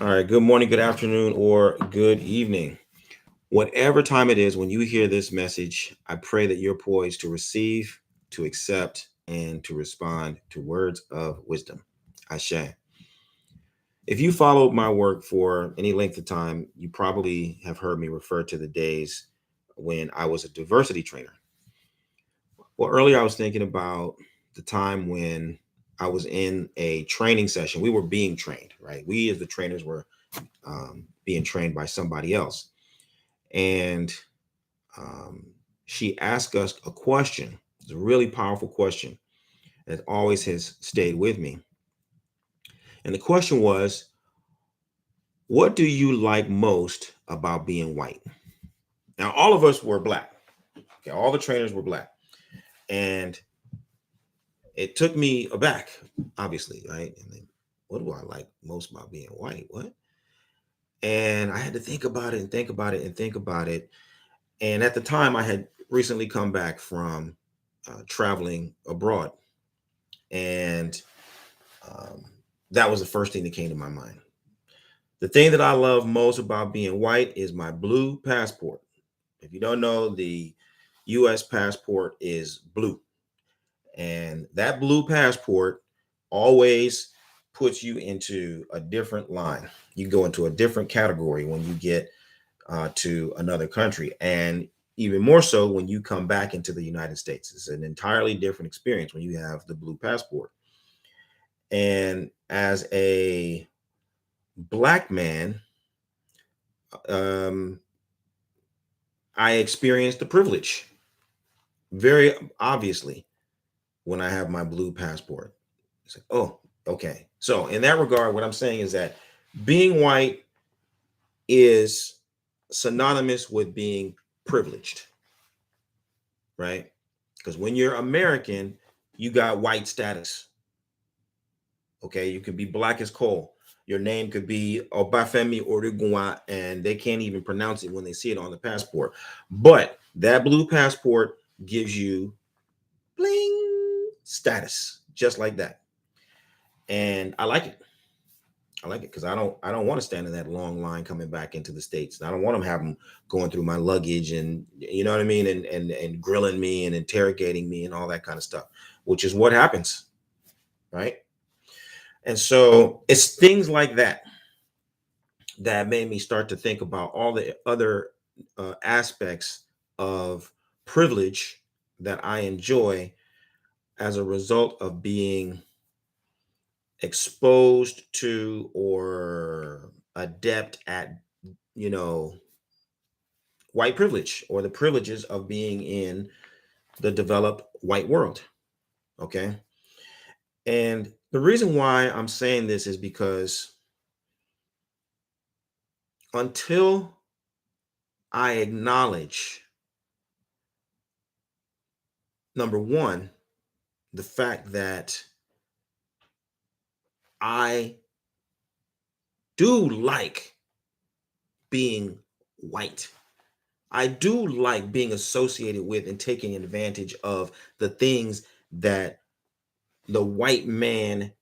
All right. Good morning, good afternoon, or good evening. Whatever time it is when you hear this message, I pray that you're poised to receive, to accept, and to respond to words of wisdom. Ashe. If you followed my work for any length of time, you probably have heard me refer to the days when I was a diversity trainer. Well, earlier I was thinking about the time when I was in a training session. We were being trained, right? We, as the trainers, were being trained by somebody else. And um, she asked us a question. It's a really powerful question that always has stayed with me. And the question was, what do you like most about being white? Now, all of us were black. Okay, all the trainers were black. And it took me aback, obviously, right? And then, what do I like most about being white? What? And I had to think about it and think about it and think about it. And at the time, I had recently come back from traveling abroad. And um, that was the first thing that came to my mind. The thing that I love most about being white is my blue passport. If you don't know, the US passport is blue. And that blue passport always puts you into a different line. You go into a different category when you get to another country. And even more so when you come back into the United States. It's an entirely different experience when you have the blue passport. And as a black man, um, I experienced the privilege very obviously when I have my blue passport. It's like, oh, okay. So, in that regard, what I'm saying is that being white is synonymous with being privileged, right? Because when you're American, you got white status. Okay, you could be black as coal. Your name could be Obafemi Orugunwa, and they can't even pronounce it when they see it on the passport. But that blue passport gives you bling status, just like that. And I like it. I like it because I don't want to stand in that long line coming back into the States. I don't want them having going through my luggage and you know what I mean, and grilling me and interrogating me and all that kind of stuff, which is what happens, right? And so it's things like that that made me start to think about all the other aspects of privilege that I enjoy as a result of being exposed to or adept at, you know, white privilege or the privileges of being in the developed white world. Okay. And the reason why I'm saying this is because until I acknowledge, number one, the fact that I do like being white. I do like being associated with and taking advantage of the things that the white man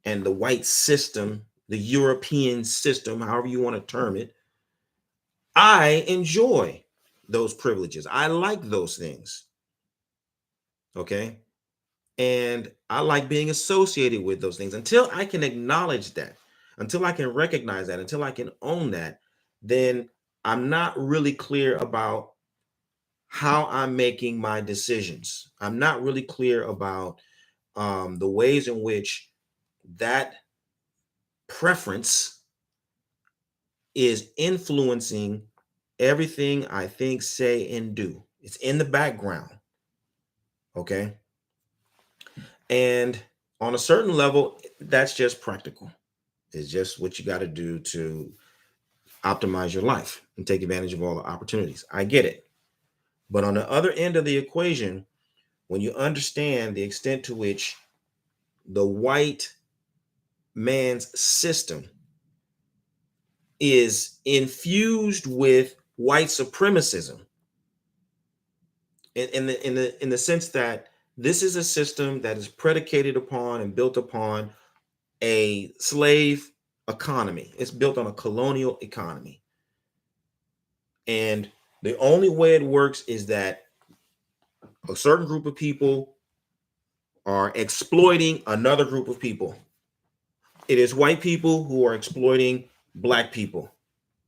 and the white system, the European system, however you want to term it, I enjoy those privileges. I like those things. Okay. And I like being associated with those things. Until I can acknowledge that, until I can recognize that, until I can own that, then I'm not really clear about how I'm making my decisions. I'm not really clear about the ways in which that preference is influencing everything I think, say, and do. It's in the background. Okay. And on a certain level, that's just practical. It's just what you got to do to optimize your life and take advantage of all the opportunities. I get it. But on the other end of the equation, when you understand the extent to which the white man's system is infused with white supremacism, in the sense that this is a system that is predicated upon and built upon a slave economy. It's built on a colonial economy. And the only way it works is that a certain group of people are exploiting another group of people. It is white people who are exploiting black people.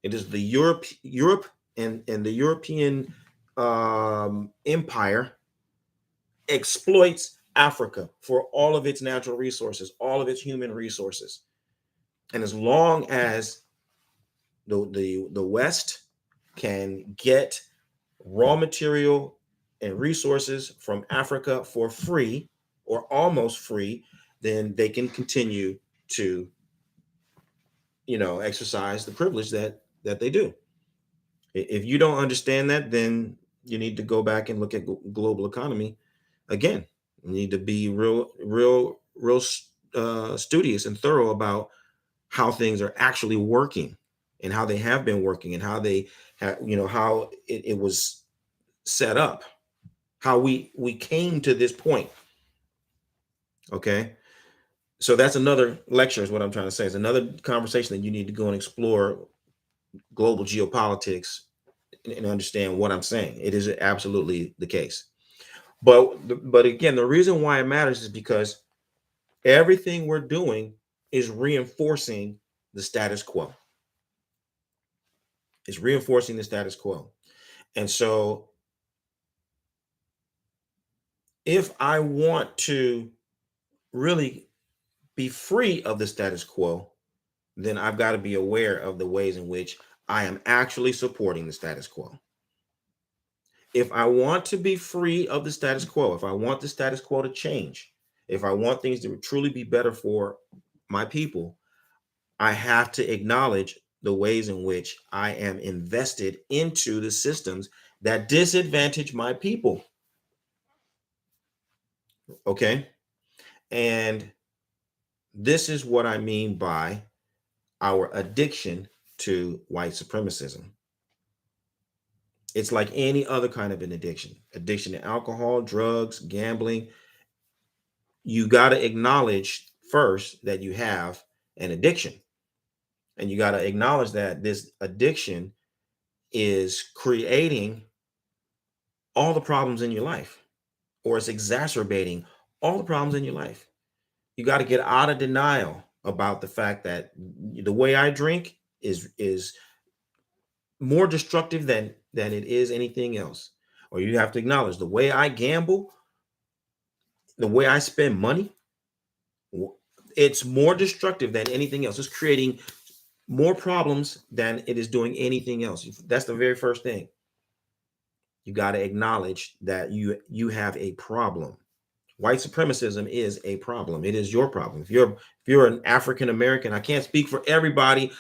It is the Europe and the European empire exploits Africa for all of its natural resources, all of its human resources. And as long as the West can get raw material and resources from Africa for free or almost free, then they can continue to, exercise the privilege that they do. If you don't understand that, then you need to go back and look at global economy again. You need to be real studious and thorough about how things are actually working and how they have been working and how they have, how it was set up, how we came to this point. Okay. So that's another lecture is what I'm trying to say. It's another conversation that you need to go and explore global geopolitics and understand what I'm saying. It is absolutely the case. But again, the reason why it matters is because everything we're doing is reinforcing the status quo. It's reinforcing the status quo. And so if I want to really be free of the status quo, then I've got to be aware of the ways in which I am actually supporting the status quo. If I want to be free of the status quo, if I want the status quo to change, if I want things to truly be better for my people, I have to acknowledge the ways in which I am invested into the systems that disadvantage my people. Okay. And this is what I mean by our addiction to white supremacism. It's like any other kind of an addiction to alcohol, drugs, gambling. You got to acknowledge first that you have an addiction. And you got to acknowledge that this addiction is creating all the problems in your life, or it's exacerbating all the problems in your life. You got to get out of denial about the fact that the way I drink is more destructive than it is anything else. Or you have to acknowledge the way I gamble, the way I spend money, it's more destructive than anything else. It's creating more problems than it is doing anything else. That's the very first thing. You got to acknowledge that you have a problem. White supremacism is a problem. It is your problem. If you're an African American, I can't speak for everybody.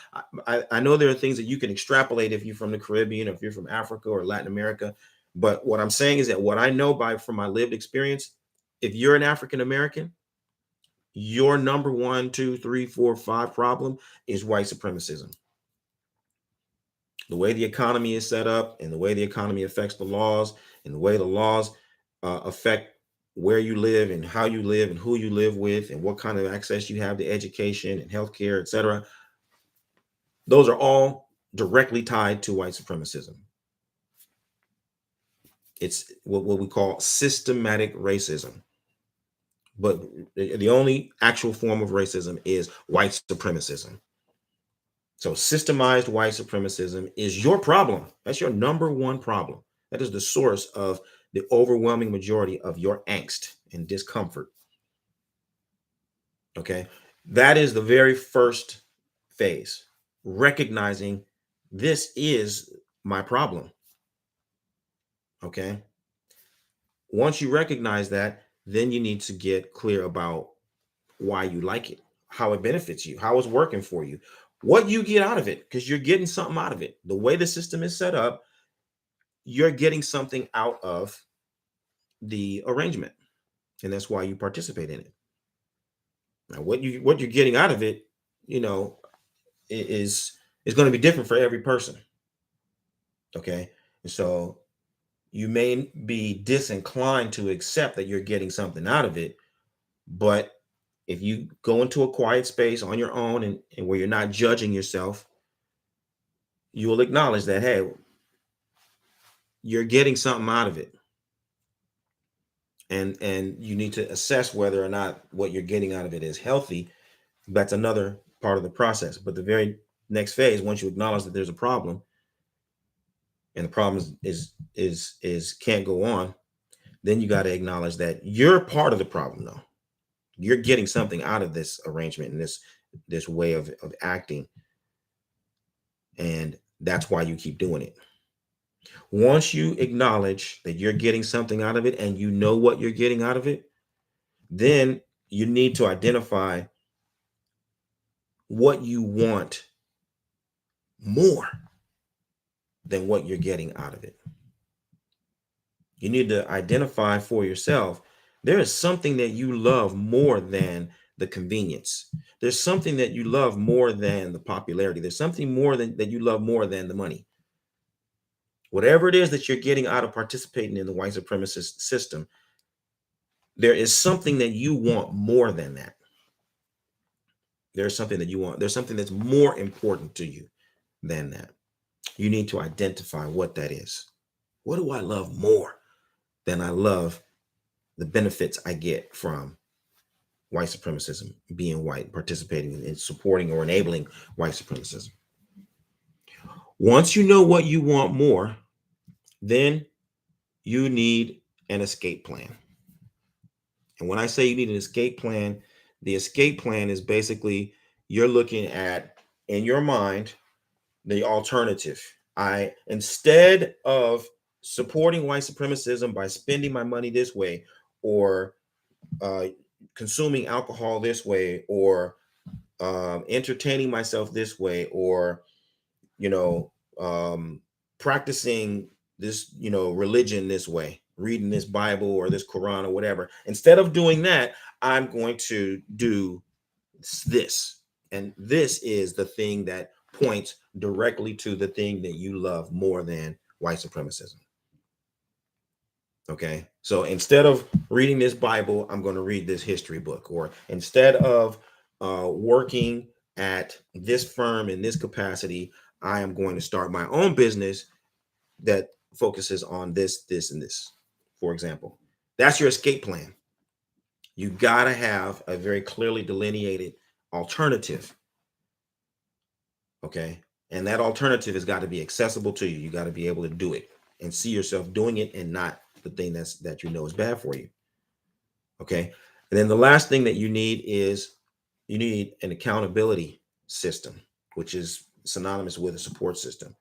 I know there are things that you can extrapolate if you're from the Caribbean, or if you're from Africa or Latin America. But what I'm saying is that what I know from my lived experience, if you're an African American, your number one, two, three, four, five problem is white supremacism. The way the economy is set up and the way the economy affects the laws and the way the laws affect where you live and how you live and who you live with and what kind of access you have to education and healthcare, etc. Those are all directly tied to white supremacism. It's what we call systematic racism. But the only actual form of racism is white supremacism. So systemized white supremacism is your problem. That's your number one problem. That is the source of the overwhelming majority of your angst and discomfort. Okay. That is the very first phase, recognizing this is my problem. Okay. Once you recognize that, then you need to get clear about why you like it, how it benefits you, how it's working for you, what you get out of it, because you're getting something out of it. The way the system is set up, you're getting something out of the arrangement, and that's why you participate in it. Now, what you're getting out of it, you know, is going to be different for every person. Okay, and so you may be disinclined to accept that you're getting something out of it, but if you go into a quiet space on your own and where you're not judging yourself, you will acknowledge that, hey, you're getting something out of it. And you need to assess whether or not what you're getting out of it is healthy. That's another part of the process. But the very next phase, once you acknowledge that there's a problem and the problem is can't go on, then you got to acknowledge that you're part of the problem though. You're getting something out of this arrangement and this way of acting. And that's why you keep doing it. Once you acknowledge that you're getting something out of it and you know what you're getting out of it, then you need to identify what you want more than what you're getting out of it. You need to identify for yourself, there is something that you love more than the convenience. There's something that you love more than the popularity. There's something more than that you love more than the money. Whatever it is that you're getting out of participating in the white supremacist system, there is something that you want more than that. There's something that you want. There's something that's more important to you than that. You need to identify what that is. What do I love more than I love the benefits I get from white supremacism, being white, participating in supporting or enabling white supremacism? Once you know what you want more, then you need an escape plan. And when I say you need an escape plan, the escape plan is basically you're looking at in your mind the alternative. Instead of supporting white supremacism by spending my money this way, or uh, consuming alcohol this way, or entertaining myself this way, or you know, practicing this, religion this way, reading this Bible or this Quran or whatever. Instead of doing that, I'm going to do this. And this is the thing that points directly to the thing that you love more than white supremacism. Okay. So instead of reading this Bible, I'm going to read this history book. Or instead of working at this firm in this capacity, I am going to start my own business that focuses on this, this, and this, for example. That's your escape plan. You got to have a very clearly delineated alternative. Okay. And that alternative has got to be accessible to you. You got to be able to do it and see yourself doing it and not the thing that you know is bad for you. Okay. And then the last thing that you need is you need an accountability system, which is synonymous with a support system.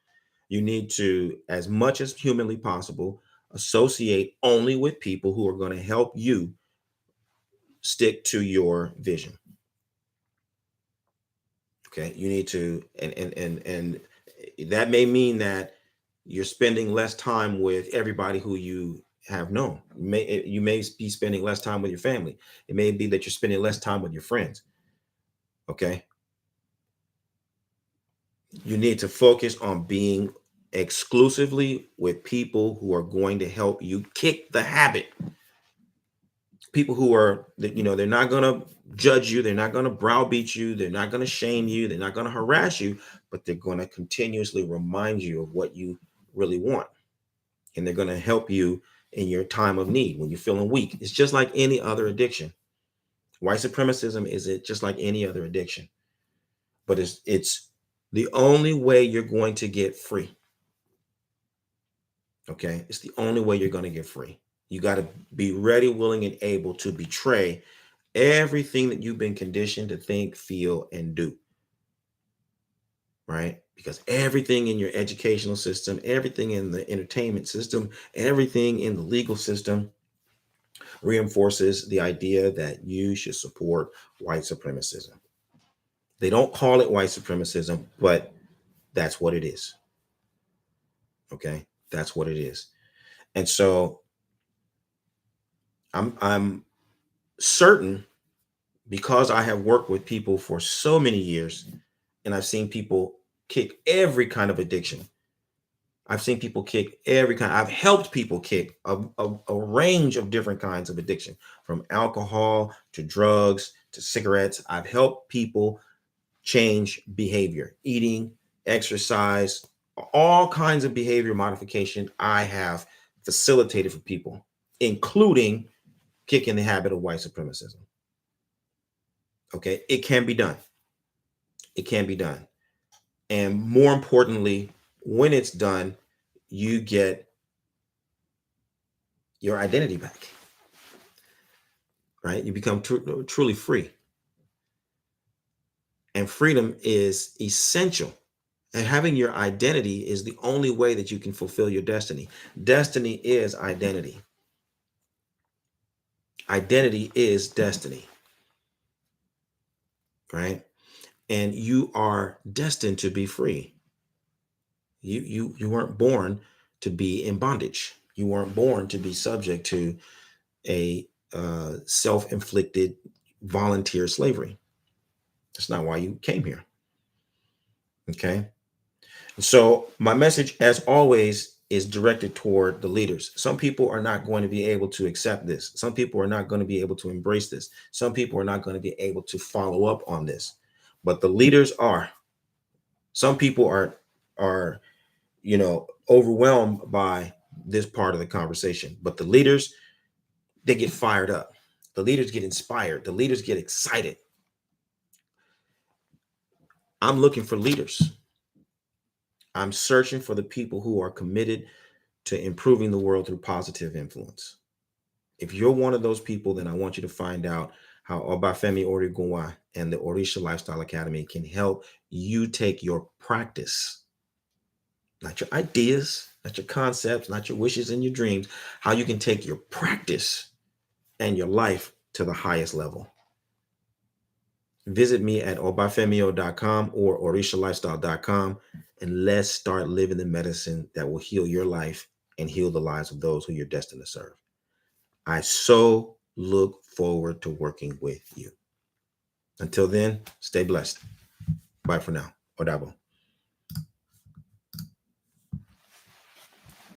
You need to, as much as humanly possible, associate only with people who are going to help you stick to your vision. Okay. You need to, and that may mean that you're spending less time with everybody who you have known. You may be spending less time with your family. It may be that you're spending less time with your friends. Okay. You need to focus on being exclusively with people who are going to help you kick the habit. People who are, they're not going to judge you. They're not going to browbeat you. They're not going to shame you. They're not going to harass you, but they're going to continuously remind you of what you really want. And they're going to help you in your time of need when you're feeling weak. It's just like any other addiction. White supremacism is just like any other addiction, but it's the only way you're going to get free. Okay, it's the only way you're going to get free. You got to be ready, willing, and able to betray everything that you've been conditioned to think, feel, and do. Right? Because everything in your educational system, everything in the entertainment system, everything in the legal system reinforces the idea that you should support white supremacism. They don't call it white supremacism, but that's what it is. Okay? That's what it is. And so I'm certain, because I have worked with people for so many years and I've seen people kick every kind of addiction. I've seen people kick every kind. I've helped people kick a range of different kinds of addiction, from alcohol to drugs to cigarettes. I've helped people change behavior, eating, exercise, all kinds of behavior modification I have facilitated for people, including kicking the habit of white supremacism. Okay, it can be done. It can be done. And more importantly, when it's done, you get your identity back, right? You become truly free. And freedom is essential. And having your identity is the only way that you can fulfill your destiny. Destiny is identity. Identity is destiny, right? And you are destined to be free. You weren't born to be in bondage. You weren't born to be subject to a self-inflicted volunteer slavery. That's not why you came here. Okay. So my message, as always, is directed toward the leaders. Some people are not going to be able to accept this. Some people are not going to be able to embrace this. Some people are not going to be able to follow up on this. But the leaders are. Some people are overwhelmed by this part of the conversation. But the leaders, they get fired up. The leaders get inspired. The leaders get excited. I'm looking for leaders. I'm searching for the people who are committed to improving the world through positive influence. If you're one of those people, then I want you to find out how Obafemi Origunwa and the Orisha Lifestyle Academy can help you take your practice, not your ideas, not your concepts, not your wishes and your dreams, how you can take your practice and your life to the highest level. Visit me at obafemio.com or orishalifestyle.com, and let's start living the medicine that will heal your life and heal the lives of those who you're destined to serve. I so look forward to working with you. Until then, stay blessed. Bye for now. Odabo.